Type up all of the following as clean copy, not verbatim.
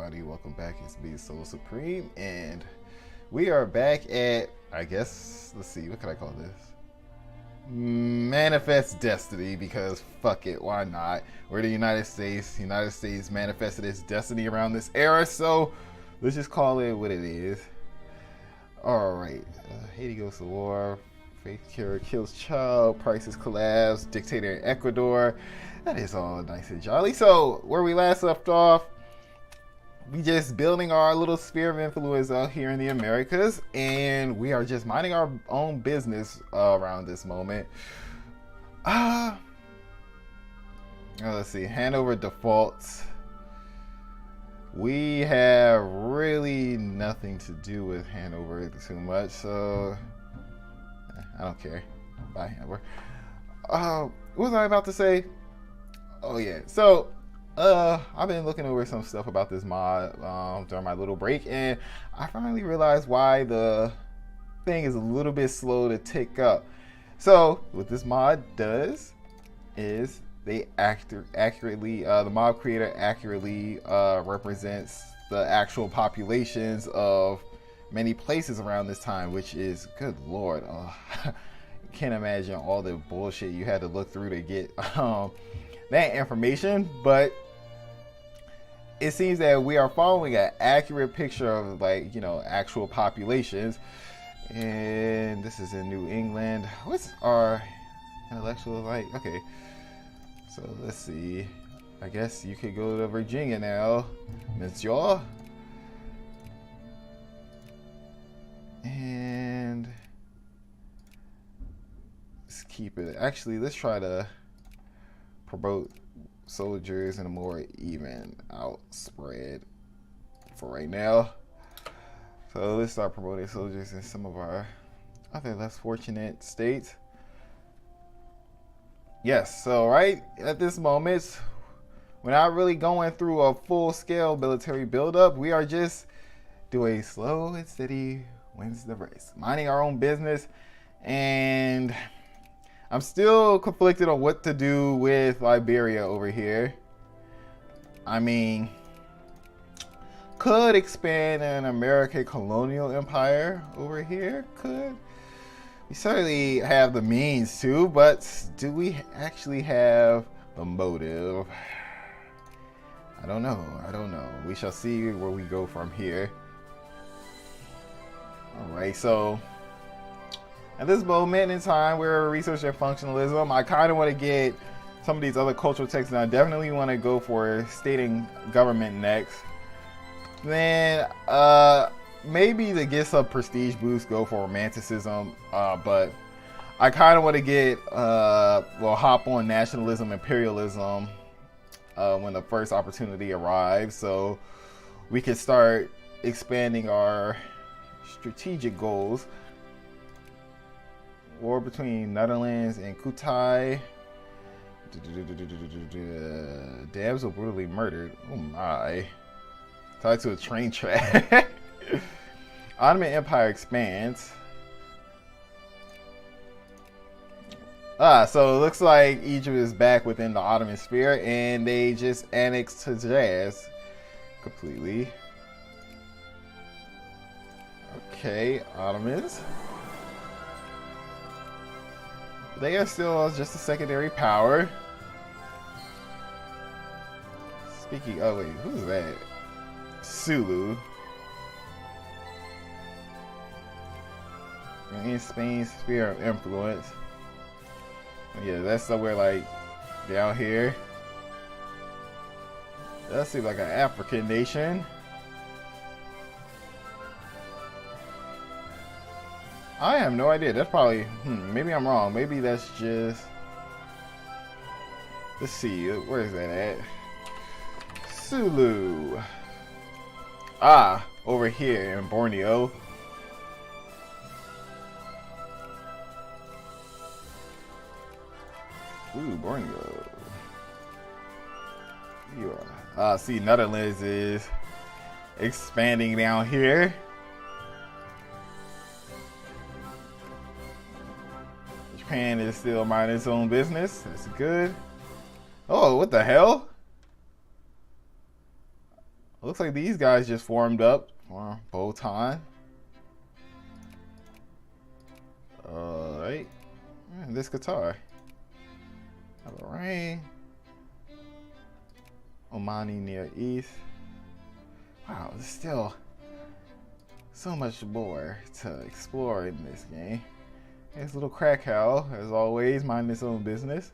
everybody, welcome back. It's me, SoloSupreme, and we are back at, I guess, let's see, what can I call this? Manifest Destiny, because fuck it, why not? We're the United States. The United States manifested its destiny around this era, so let's just call it what it is. Alright, Haiti goes to war, faith cure kills child, prices collapse, dictator in Ecuador. That is all nice and jolly. So, where we last left off, we just building our little sphere of influence out here in the Americas, and we are just minding our own business around this moment. Let's see, Hanover defaults. We have really nothing to do with Hanover too much, so I don't care. Bye, Hanover. What was I about to say? Oh yeah, so I've been looking over some stuff about this mod during my little break, and I finally realized why the thing is a little bit slow to tick up. So what this mod does is they accurately, the mod creator accurately represents the actual populations of many places around this time, which is, good lord, can't imagine all the bullshit you had to look through to get that information, but it seems that we are following an accurate picture of, like, you know, actual populations. And this is in New England. What's our intellectual like? Okay, so let's see. I guess you could go to Virginia now, Miss Yaw. And let's keep it. Actually, let's try to promote soldiers in a more even out spread for right now. So let's start promoting soldiers in some of our other less fortunate states. Yes, so right at this moment, we're not really going through a full-scale military buildup. We are just doing slow and steady wins the race, minding our own business. And I'm still conflicted on what to do with Liberia over here. I mean, could expand an American colonial empire over here. Could. We certainly have the means to, but do we actually have the motive? I don't know. We shall see where we go from here. Alright, so at this moment in time, we're researching functionalism. I kind of want to get some of these other cultural texts, and I definitely want to go for state and government next. Then, maybe to get some prestige boost, go for romanticism. But I kind of want to get, hop on nationalism, imperialism when the first opportunity arrives, so we can start expanding our strategic goals. War between Netherlands and Kutai. Damsel brutally murdered. Oh my. Tied to a train track. Ottoman Empire expands. So it looks like Egypt is back within the Ottoman sphere, and they just annexed Hejaz completely. Okay, Ottomans. They are still just a secondary power. Speaking, oh wait, who's that? Sulu. In Spain's sphere of influence. Yeah, that's somewhere like down here. That seems like an African nation. I have no idea. That's probably, maybe I'm wrong. Maybe that's just, let's see, where is that at? Sulu. Over here in Borneo. Ooh, Borneo. You are. See, Netherlands is expanding down here. Japan is still minding its own business. That's good. Oh, what the hell? Looks like these guys just formed up for bow time. Alright. This guitar. Have a rain. Omani Near East. Wow, there's still so much more to explore in this game. There's little Krakow, as always, minding his own business.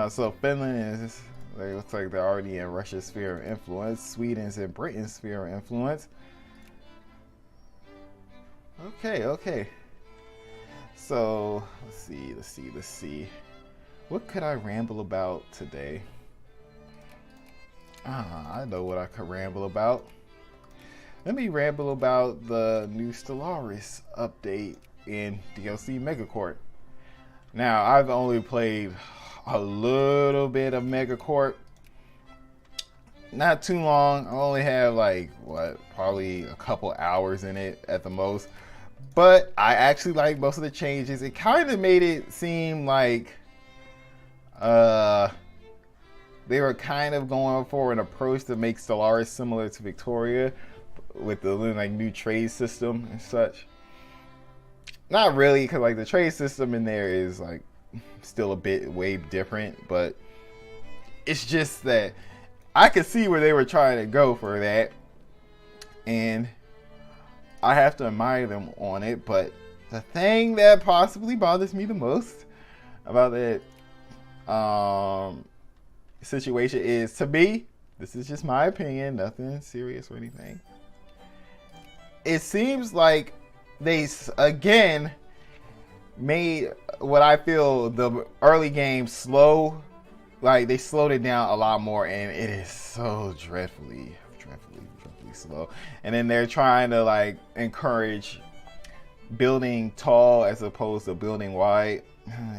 So Finland is, it looks like they're already in Russia's sphere of influence. Sweden's in Britain's sphere of influence. Okay. So let's see. What could I ramble about today? I know what I could ramble about. Let me ramble about the new Stellaris update in DLC Megacorp. Now, I've only played a little bit of Megacorp. Not too long. I only have probably a couple hours in it at the most. But I actually like most of the changes. It kind of made it seem like they were kind of going for an approach to make Stellaris similar to Victoria with the new trade system and such. Not really, because the trade system in there is still a bit way different, but it's just that I could see where they were trying to go for that, and I have to admire them on it. But the thing that possibly bothers me the most about that situation is, to me, this is just my opinion, nothing serious or anything, it seems like they again made what I feel the early game slow. They slowed it down a lot more, and it is so dreadfully slow. And then they're trying to encourage building tall as opposed to building wide.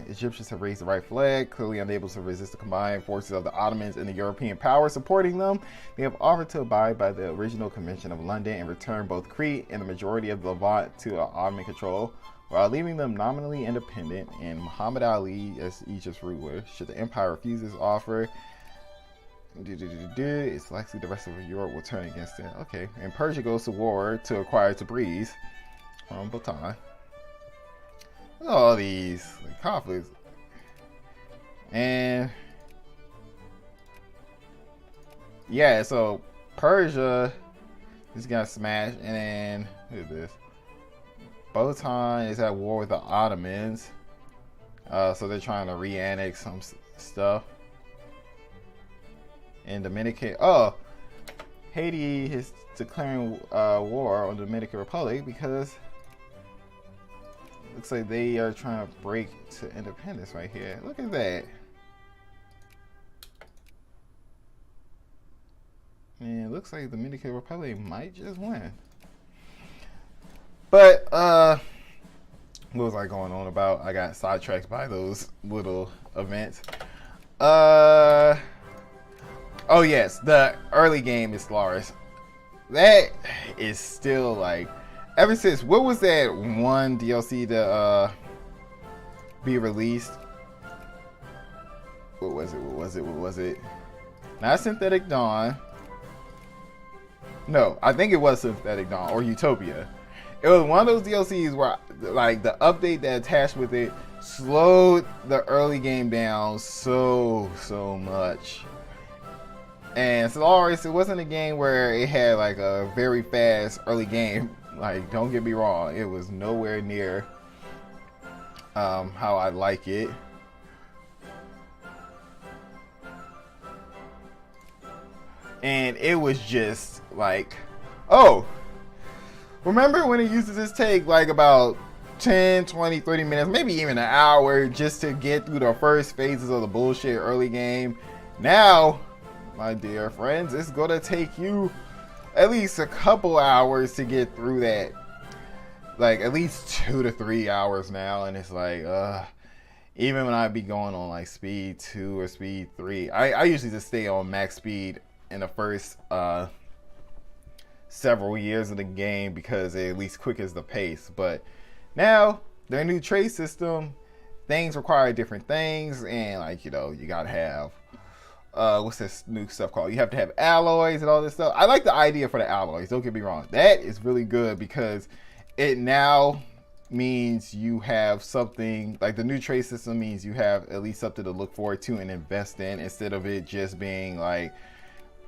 Egyptians have raised the right flag, clearly unable to resist the combined forces of the Ottomans and the European powers supporting them. They have offered to abide by the original Convention of London and return both Crete and the majority of the Levant to Ottoman control, while leaving them nominally independent and Muhammad Ali as Egypt's ruler. Should the empire refuse this offer, it's likely the rest of Europe will turn against it. Okay, and Persia goes to war to acquire Tabriz from Bhutan. All these conflicts, and yeah, so Persia just got smashed, and then who is this? Bhutan is at war with the Ottomans, so they're trying to re-annex some stuff. And Dominican, Haiti is declaring war on the Dominican Republic because looks like they are trying to break to independence right here. Look at that. And it looks like the Dominican Republic might just win. But what was I going on about? I got sidetracked by those little events. Oh yes, the early game is Stellaris. That is still ever since, what was that one DLC to be released? What was it? Not Synthetic Dawn. No, I think it was Synthetic Dawn or Utopia. It was one of those DLCs where the update that attached with it slowed the early game down so much. And Stellaris, it wasn't a game where it had a very fast early game. Don't get me wrong, it was nowhere near how I like it. And it was just remember when it used to just take about 10, 20, 30 minutes, maybe even an hour just to get through the first phases of the bullshit early game? Now, my dear friends, it's gonna take you at least a couple hours to get through that. At least 2 to 3 hours now, and it's even when I be going on speed 2 or speed 3, I usually just stay on max speed in the first several years of the game because it at least quickens the pace. But now their new trade system, things require different things, and you gotta have what's this new stuff called? You have to have alloys and all this stuff. I like the idea for the alloys. Don't get me wrong. That is really good because it now means you have something like the new trade system means you have at least something to look forward to and invest in instead of it just being like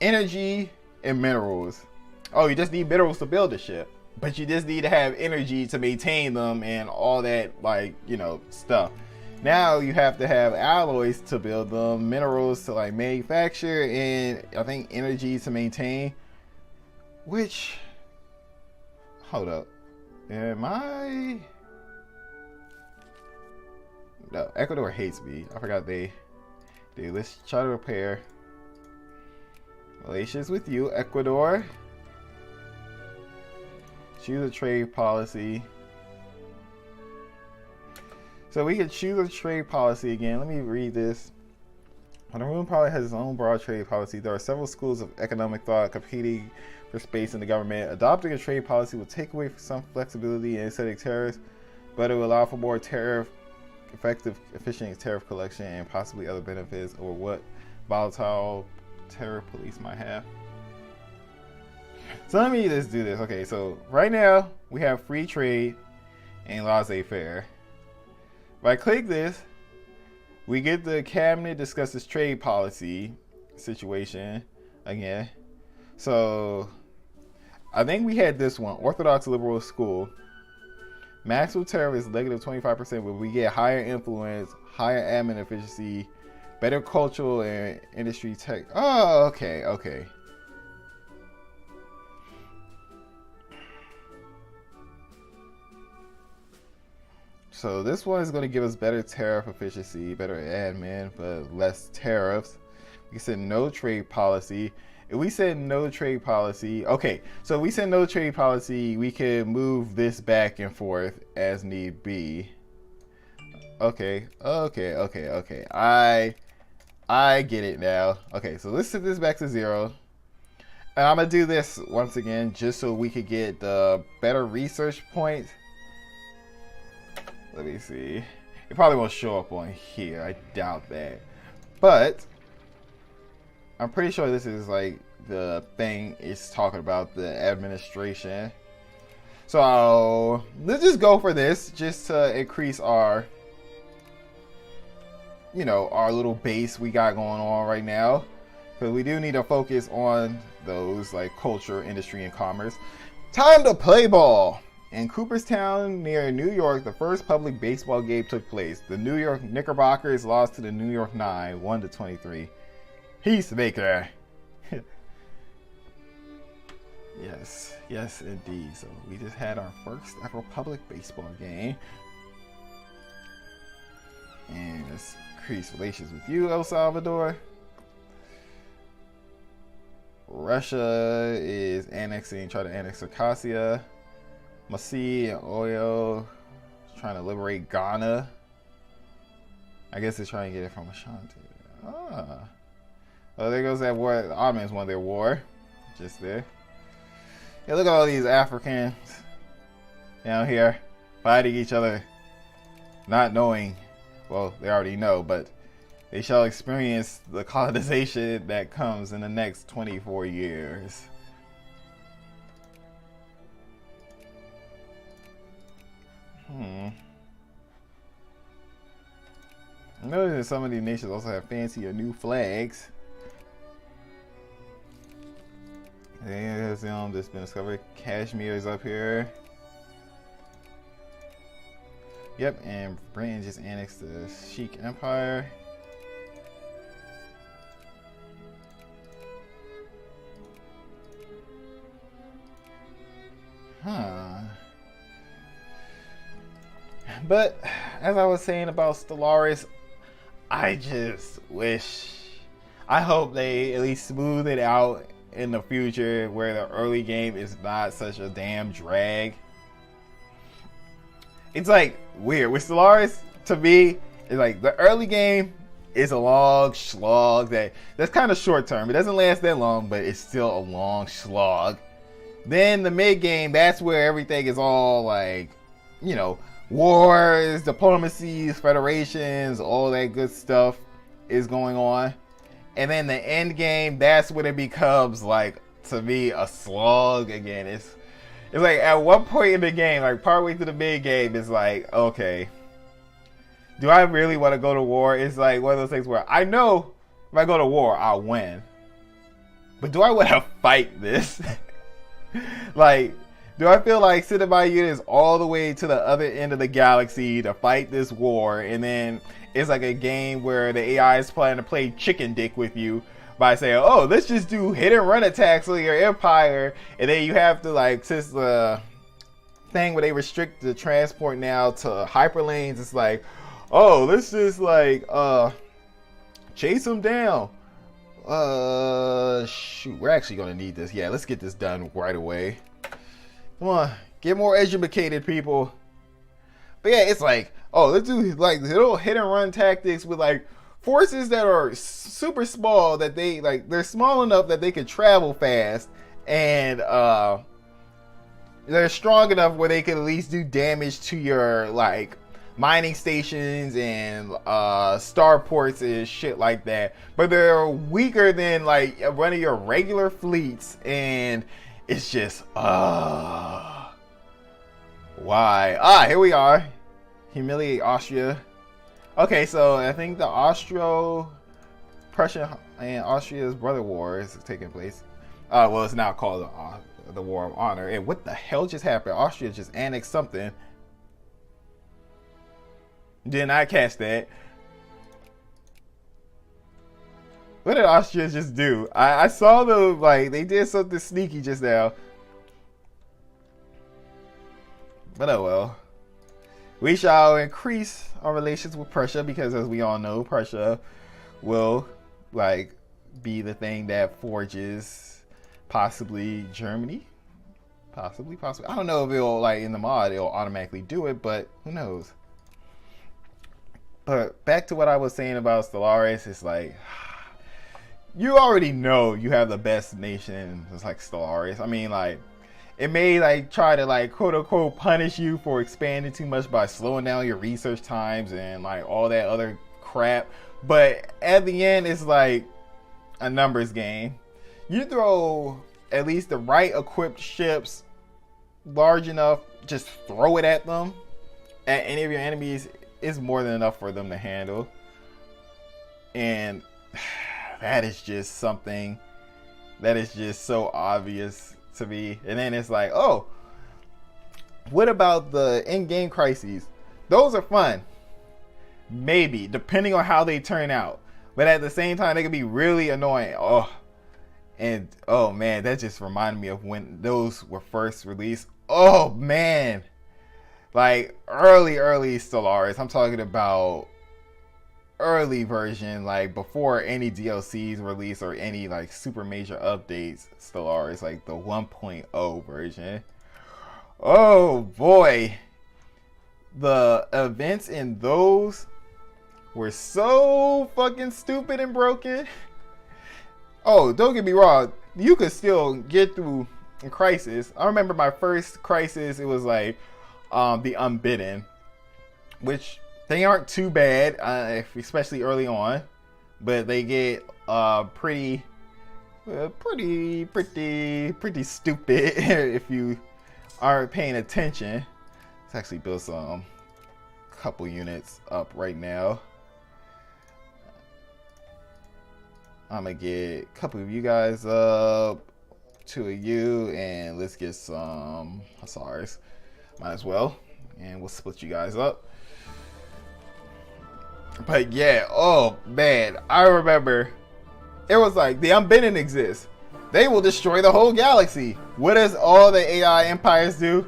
energy and minerals. Oh, you just need minerals to build a ship, but you just need to have energy to maintain them and all that, like, you know, stuff. Now you have to have alloys to build them, minerals to like manufacture, and I think energy to maintain. Which, hold up, am I? No, Ecuador hates me. I forgot they. Let's try to repair relations with you, Ecuador. Choose a trade policy. So we can choose a trade policy again. Let me read this. The room probably has its own broad trade policy. There are several schools of economic thought competing for space in the government. Adopting a trade policy will take away some flexibility in setting tariffs, but it will allow for more effective, efficient tariff collection and possibly other benefits or what volatile tariff police might have. So let me just do this. Okay, so right now we have free trade and laissez-faire. If I click this, we get the cabinet discusses trade policy situation again. So I think we had this one, Orthodox Liberal School. Maximum tariff is negative 25%, but we get higher influence, higher admin efficiency, better cultural and industry tech. Oh, okay. So this one is going to give us better tariff efficiency, better admin, but less tariffs. We said no trade policy. If we said no trade policy, okay, so if we said no trade policy, we could move this back and forth as need be. Okay. I get it now. Okay, so let's set this back to 0. And I'm going to do this once again just so we could get the better research points. Let me see. It probably won't show up on here. I doubt that. But I'm pretty sure this is like the thing it's talking about, the administration. So let's just go for this just to increase our, you know, our little base we got going on right now. Because we do need to focus on those like culture, industry, and commerce. Time to play ball. In Cooperstown, near New York, the first public baseball game took place. The New York Knickerbockers lost to the New York 9, 1-23. Peacemaker. Yes, indeed. So we just had our first ever public baseball game. And let's increase relations with you, El Salvador. Russia is trying to annex Circassia. Masi and Oyo trying to liberate Ghana. I guess they're trying to get it from Ashanti. Oh, there goes that war. The Ottomans won their war. Just there. Yeah, look at all these Africans down here fighting each other, not knowing. Well, they already know, but they shall experience the colonization that comes in the next 24 years. Notice that some of these nations also have fancy or new flags. There's that's been discovered. Kashmir is up here. Yep, and Britain just annexed the Sheikh Empire. But as I was saying about Stellaris, I just I hope they at least smooth it out in the future where the early game is not such a damn drag. It's like weird with Stellaris. To me, it's like the early game is a long slog that's kind of short term. It doesn't last that long, but it's still a long slog. Then the mid game, that's where everything is all like, you know, wars, diplomacies, federations, all that good stuff is going on. And then the end game, that's when it becomes like, to me, a slog again. It's like at one point in the game, like partway through the mid game, it's like, okay, do I really want to go to war? It's like one of those things where I know if I go to war, I'll win. But do I want to fight this? Like, do I feel like sending my units all the way to the other end of the galaxy to fight this war, and then it's like a game where the AI is planning to play chicken dick with you by saying, oh, let's just do hit and run attacks on your empire, and then you have to, like, since the thing where they restrict the transport now to hyperlanes, it's like, oh, let's just like chase them down. Shoot, we're actually gonna need this. Yeah, let's get this done right away. Come on, get more educated, people. But yeah, it's like, oh, let's do like little hit and run tactics with like forces that are super small, that they like, they're small enough that they can travel fast, and they're strong enough where they can at least do damage to your like mining stations and starports and shit like that. But they're weaker than like one of your regular fleets, and it's just why? Here we are. Humiliate Austria. Okay, so I think the Austro-Prussian and Austria's brother war is taking place. Well, it's now called the War of Honor. And what the hell just happened? Austria just annexed something. Did not catch that. What did Austria just do? I saw them, like, they did something sneaky just now. But oh well. We shall increase our relations with Prussia, because as we all know, Prussia will, like, be the thing that forges possibly Germany. Possibly. I don't know if it'll, like, in the mod, it'll automatically do it, but who knows? But back to what I was saying about Stellaris, it's like, you already know you have the best nation. It's like Stellaris. I mean, like, it may like try to like quote unquote punish you for expanding too much by slowing down your research times and like all that other crap. But at the end, it's like a numbers game. You throw at least the right equipped ships large enough, just throw it at them, at any of your enemies, is more than enough for them to handle. And that is just something that is just so obvious to me. And then it's like, oh, what about the in-game crises? Those are fun, maybe, depending on how they turn out. But at the same time, they can be really annoying. Oh, and oh man, that just reminded me of when those were first released. Oh man, like early Stellaris. I'm talking about early version, like before any DLCs release or any like super major updates. Stellaris, like the 1.0 version. Oh boy, the events in those were so fucking stupid and broken. Oh, don't get me wrong, you could still get through a crisis. I remember my first crisis, it was like the Unbidden, which they aren't too bad, especially early on, but they get pretty stupid if you aren't paying attention. Let's actually build some couple units up right now. I'm gonna get a couple of you guys up, 2 of you, and let's get some Hussars. Might as well, and we'll split you guys up. But yeah, oh man, I remember it was like the Unbidden exists. They will destroy the whole galaxy. What does all the AI empires do?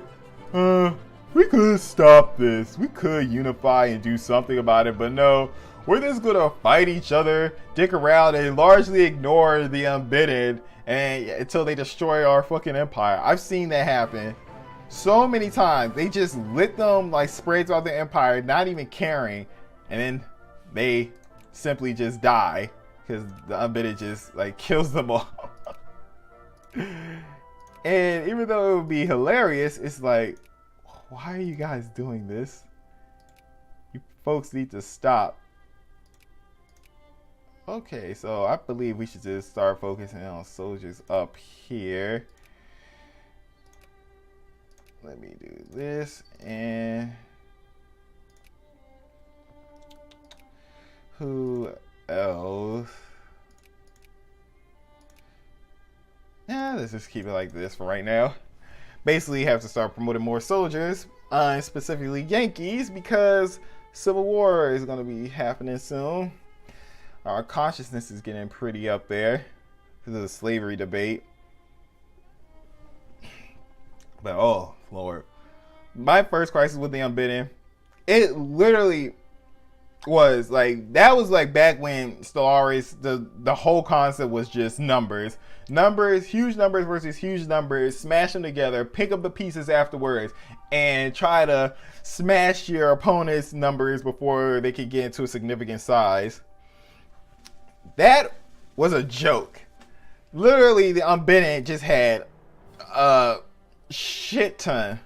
We could stop this. We could unify and do something about it, but no. We're just gonna fight each other, dick around, and largely ignore the Unbidden until they destroy our fucking empire. I've seen that happen so many times. They just lit them like sprays throughout the empire, not even caring, and then they simply just die because the Unbidden just like kills them all. And even though it would be hilarious, it's like, why are you guys doing this? You folks need to stop. Okay, so I believe we should just start focusing on soldiers up here. Let me do this, and who else? Yeah, let's just keep it like this for right now. Basically, have to start promoting more soldiers, specifically Yankees, because Civil War is going to be happening soon. Our consciousness is getting pretty up there because of the slavery debate. But oh Lord, my first crisis with the Unbidden, it literally was like, that was like back when Stellaris, the whole concept was just numbers, huge numbers versus huge numbers, smash them together, pick up the pieces afterwards, and try to smash your opponent's numbers before they could get into a significant size. That was a joke. Literally, the Unbidden just had a shit ton.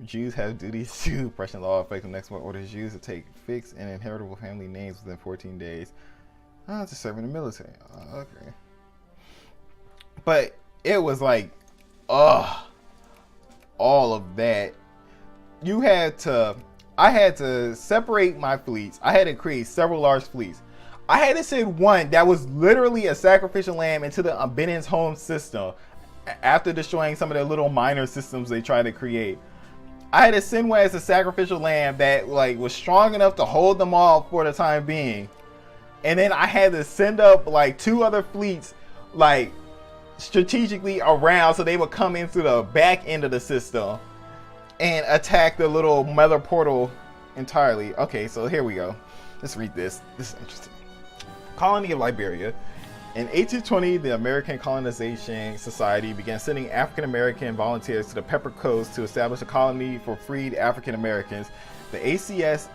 Jews have duties to Prussian law affecting next one orders Jews to take fixed and inheritable family names within 14 days. To serve in the military. Okay. But it was like, all of that. I had to separate my fleets. I had to create several large fleets. I had to send one that was literally a sacrificial lamb into the Unbidden's home system after destroying some of the little minor systems they tried to create. I had to send one as a sacrificial lamb that like was strong enough to hold them all for the time being. And then I had to send up like 2 other fleets like strategically around so they would come into the back end of the system and attack the little mother portal entirely. Okay, so here we go. Let's read this. This is interesting. Colony of Liberia. In 1820, the American Colonization Society began sending African American volunteers to the Pepper Coast to establish a colony for freed African Americans. The ACS,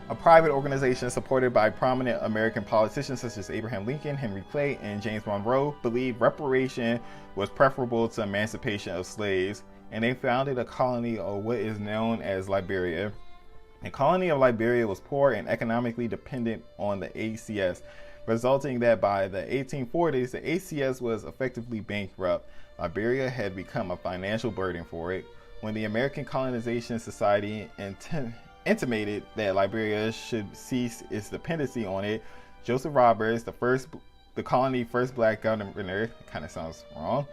a private organization supported by prominent American politicians such as Abraham Lincoln, Henry Clay, and James Monroe, believed reparation was preferable to emancipation of slaves, and they founded a colony of what is known as Liberia. The colony of Liberia was poor and economically dependent on the ACS, resulting that by the 1840s, the ACS was effectively bankrupt. Liberia had become a financial burden for it. When the American Colonization Society intimated that Liberia should cease its dependency on it, Joseph Roberts, the colony's first black governor, kind of sounds wrong,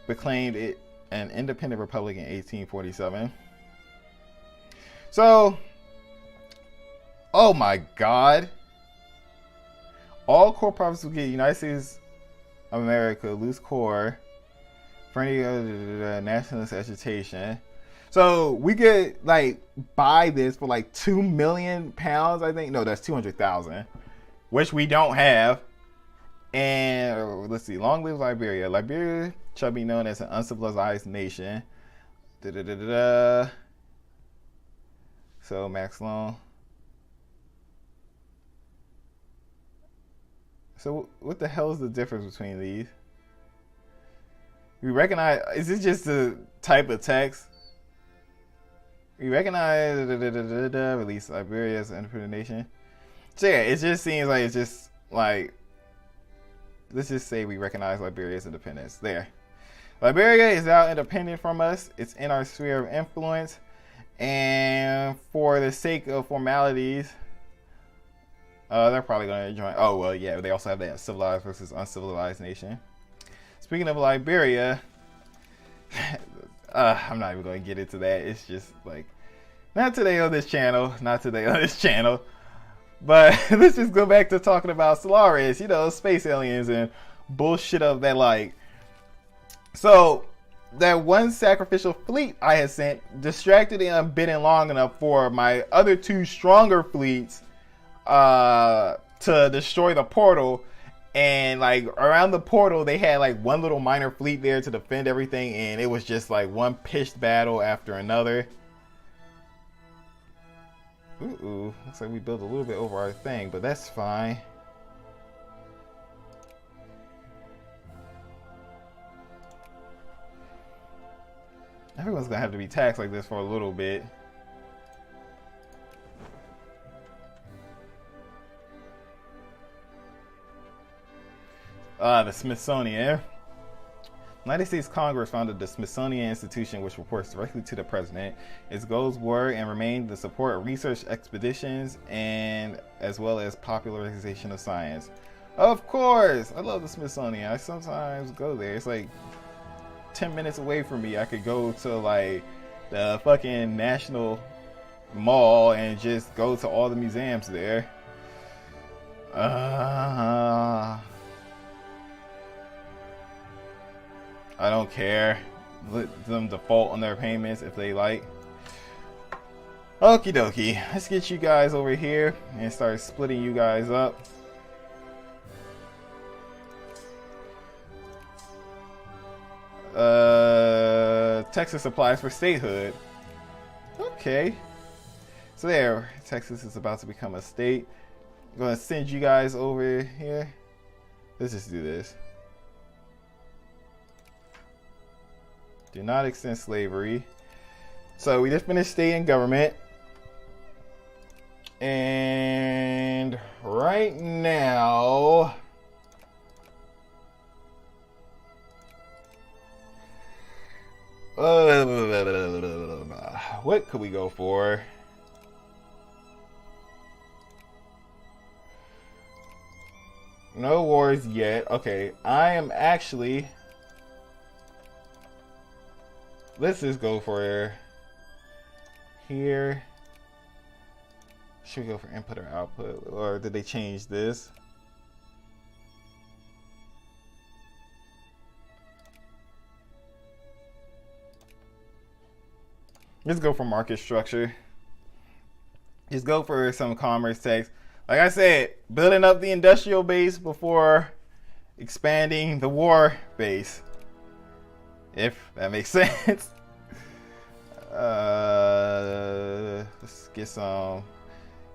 proclaimed it an independent republic in 1847. So, oh my God. All core profits will get United States of America loose core for any nationalist agitation. So we could like buy this for like £2 million, I think. No, that's 200,000, which we don't have. And let's see, long live Liberia. Liberia shall be known as an uncivilized nation. So max loan. So what the hell is the difference between these? We recognize, is it just the type of text? We recognize release Liberia as an independent nation. So yeah, it just seems like it's just like, let's just say we recognize Liberia's independence. There. Liberia is now independent from us. It's in our sphere of influence. And for the sake of formalities, they're probably going to join. Oh, well, yeah, they also have that civilized versus uncivilized nation. Speaking of Liberia, I'm not even going to get into that. It's just like, not today on this channel. But let's just go back to talking about Solaris, space aliens and bullshit of that like. So, that one sacrificial fleet I had sent distracted the Unbidden long enough for my other 2 stronger fleets to destroy the portal. And like around the portal they had like one little minor fleet there to defend everything, and it was just like one pitched battle after another. Ooh, looks like we built a little bit over our thing, but that's fine. Everyone's gonna have to be taxed like this for a little bit. The Smithsonian. United States Congress founded the Smithsonian Institution, which reports directly to the president. Its goals were and remain the support of research expeditions and as well as popularization of science. Of course, I love the Smithsonian. I sometimes go there. It's like 10 minutes away from me. I could go to like the fucking National Mall and just go to all the museums there. I don't care. Let them default on their payments if they like. Okie dokie. Let's get you guys over here and start splitting you guys up. Texas applies for statehood. Okay. So there, Texas is about to become a state. I'm gonna send you guys over here. Let's just do this. Do not extend slavery. So we just finished state and government. And right now, what could we go for? No wars yet. Okay, I am actually... Let's just go for here. Should we go for input or output? Or did they change this? Let's go for market structure. Just go for some commerce tax. Like I said, building up the industrial base before expanding the war base. If that makes sense. Let's get some.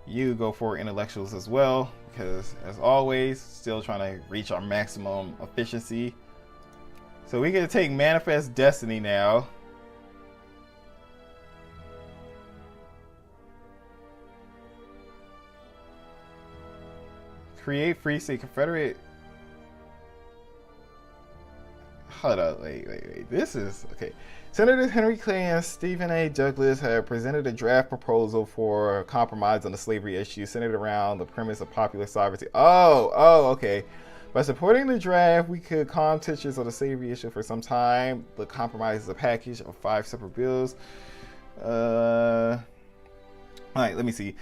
You go for intellectuals as well, because as always, still trying to reach our maximum efficiency. So we're gonna take Manifest Destiny now. Create Free State Confederate. Hold up, wait. This is, okay. Senators Henry Clay and Stephen A. Douglas have presented a draft proposal for a compromise on the slavery issue centered around the premise of popular sovereignty. Oh, okay. By supporting the draft, we could calm tensions on the slavery issue for some time. The compromise is a package of 5 separate bills. All right, let me see.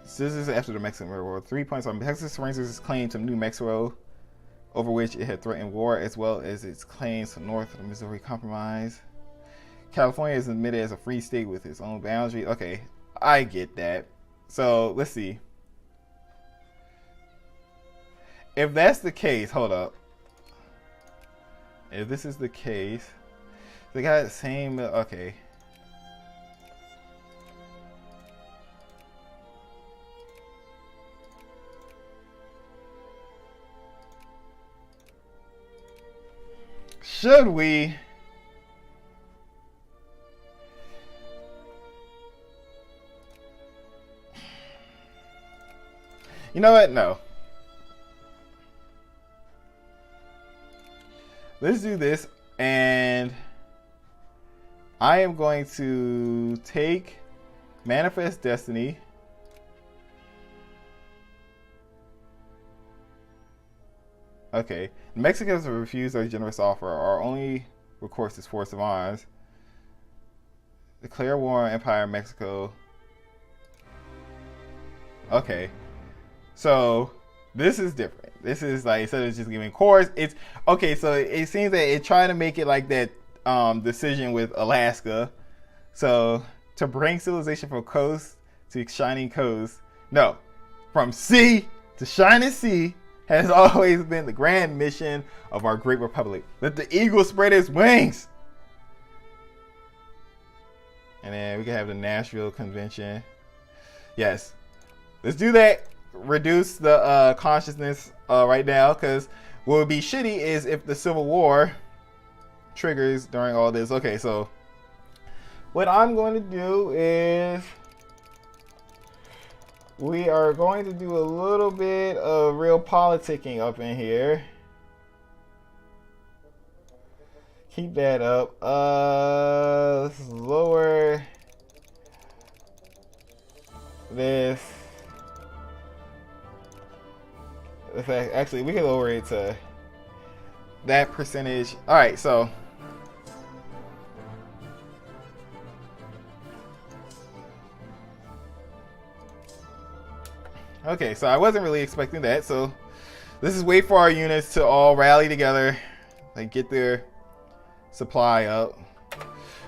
So this is after the Mexican War. 3 points on Texas surrenders its claim to New Mexico, over which it had threatened war, as well as its claims to north of the Missouri Compromise. California is admitted as a free state with its own boundaries. Okay, I get that. So let's see. If that's the case, hold up. If this is the case, they got the same, okay. Should we? You know what? No. Let's do this, and I am going to take Manifest Destiny. Okay. Mexicans have refused our generous offer. Our only recourse is force of arms. Declare war on Empire of Mexico. Okay. So this is different. This is like, instead of just giving course, it's okay. So it seems that it tried to make it like that decision with Alaska. So to bring civilization from coast to shining coast. No, from sea to shining sea has always been the grand mission of our great republic. Let the eagle spread its wings. And then we can have the Nashville Convention. Yes, let's do that. Reduce the consciousness right now, because what would be shitty is if the Civil War triggers during all this. Okay, so what I'm going to do is we are going to do a little bit of real politicking up in here. Keep that up. Let's lower this. Actually, we can lower it to that percentage. All right, so okay, so I wasn't really expecting that. So this is wait for our units to all rally together, like get their supply up.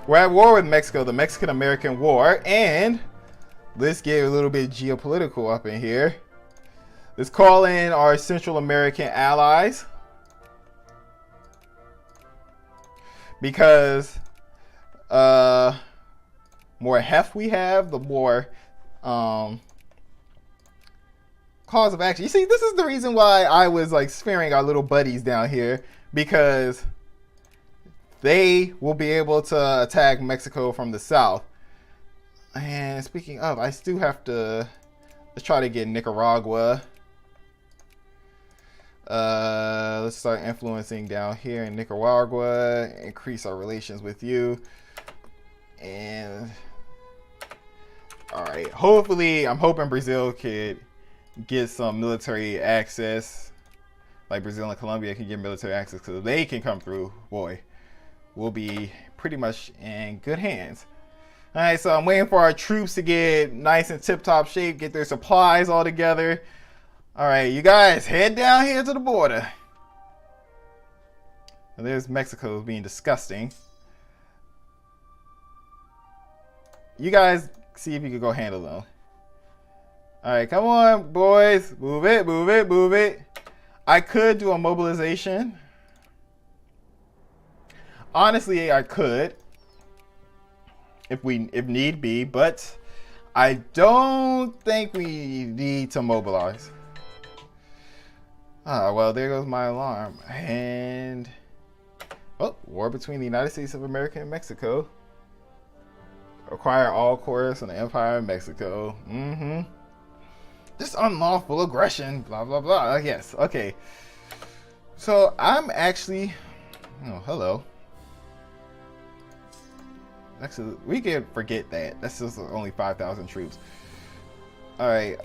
We're at war with Mexico, the Mexican-American War, and let's get a little bit geopolitical up in here. Let's call in our Central American allies, because more heft we have, the more cause of action. You see, this is the reason why I was like sparing our little buddies down here, because they will be able to attack Mexico from the south. And speaking of, I still have to, let's try to get Nicaragua. Let's start influencing down here in Nicaragua, increase our relations with you. And all right, hopefully, I'm hoping Brazil could get some military access, like Brazil and Colombia can get military access, because they can come through, boy, we'll be pretty much in good hands. All right, so I'm waiting for our troops to get nice and tip-top shape, get their supplies all together. All right, you guys, head down here to the border. And there's Mexico being disgusting. You guys, see if you can go handle them. All right, come on, boys. Move it, move it, move it. I could do a mobilization. Honestly, I could, if need be, but I don't think we need to mobilize. Ah, well, there goes my alarm. And oh, war between the United States of America and Mexico. Acquire all cores on the Empire of Mexico. Just unlawful aggression, blah blah blah. Yes, okay. So I'm actually, oh, hello. Actually, we can forget that. That's just only 5,000 troops. All right.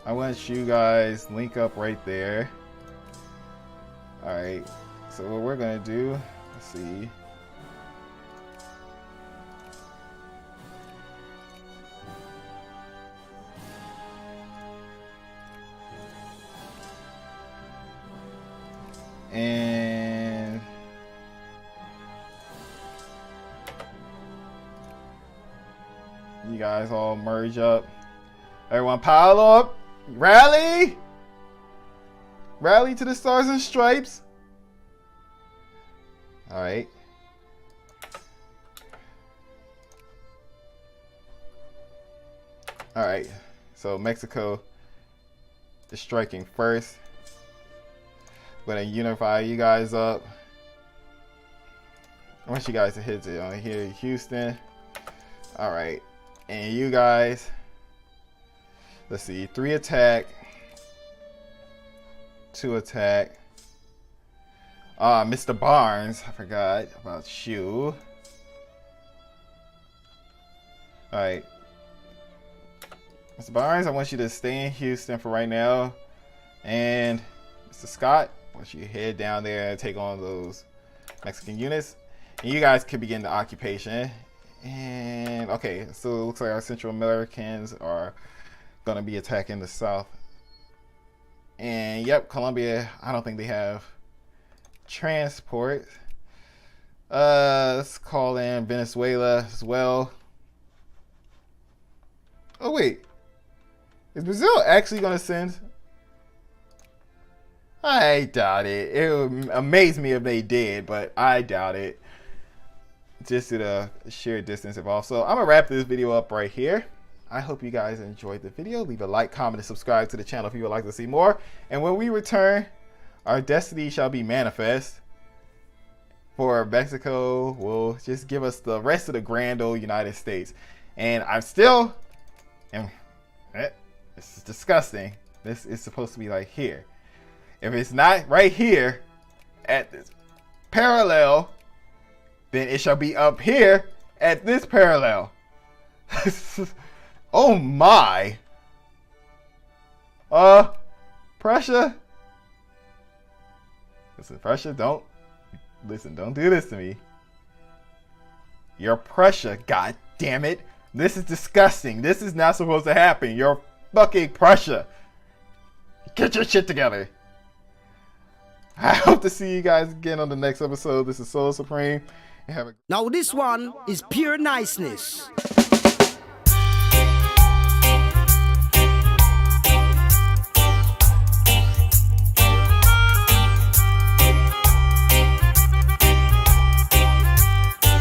I want you guys link up right there. All right. So what we're gonna do? Let's see. And you guys all merge up. Everyone pile up. Rally! Rally to the Stars and Stripes. All right. All right. So Mexico is striking first. I'm gonna unify you guys up. I want you guys to hit it on here, Houston. All right, and you guys. Let's see, 3 attack, 2 attack. Mr. Barnes, I forgot about you. All right, Mr. Barnes, I want you to stay in Houston for right now, and Mr. Scott, I want you to head down there and take on those Mexican units, and you guys can begin the occupation. And okay, so it looks like our Central Americans are gonna be attacking the south. And yep, Colombia, I don't think they have transport. Let's call in Venezuela as well. Oh wait, is Brazil actually gonna send? I doubt it. It would amaze me if they did, but I doubt it. Just to the sheer distance involved. So I'm gonna wrap this video up right here. I hope you guys enjoyed the video. Leave a like, comment, and subscribe to the channel if you would like to see more. And when we return, our destiny shall be manifest. For Mexico will just give us the rest of the grand old United States. And I'm still, this is disgusting. This is supposed to be like here. If it's not right here at this parallel, then it shall be up here at this parallel. Oh my. Pressure. Listen, pressure, don't do this to me. Your pressure, god damn it. This is disgusting. This is not supposed to happen. Your fucking pressure. Get your shit together. I hope to see you guys again on the next episode. This is SoloSupreme. Now this one is pure niceness.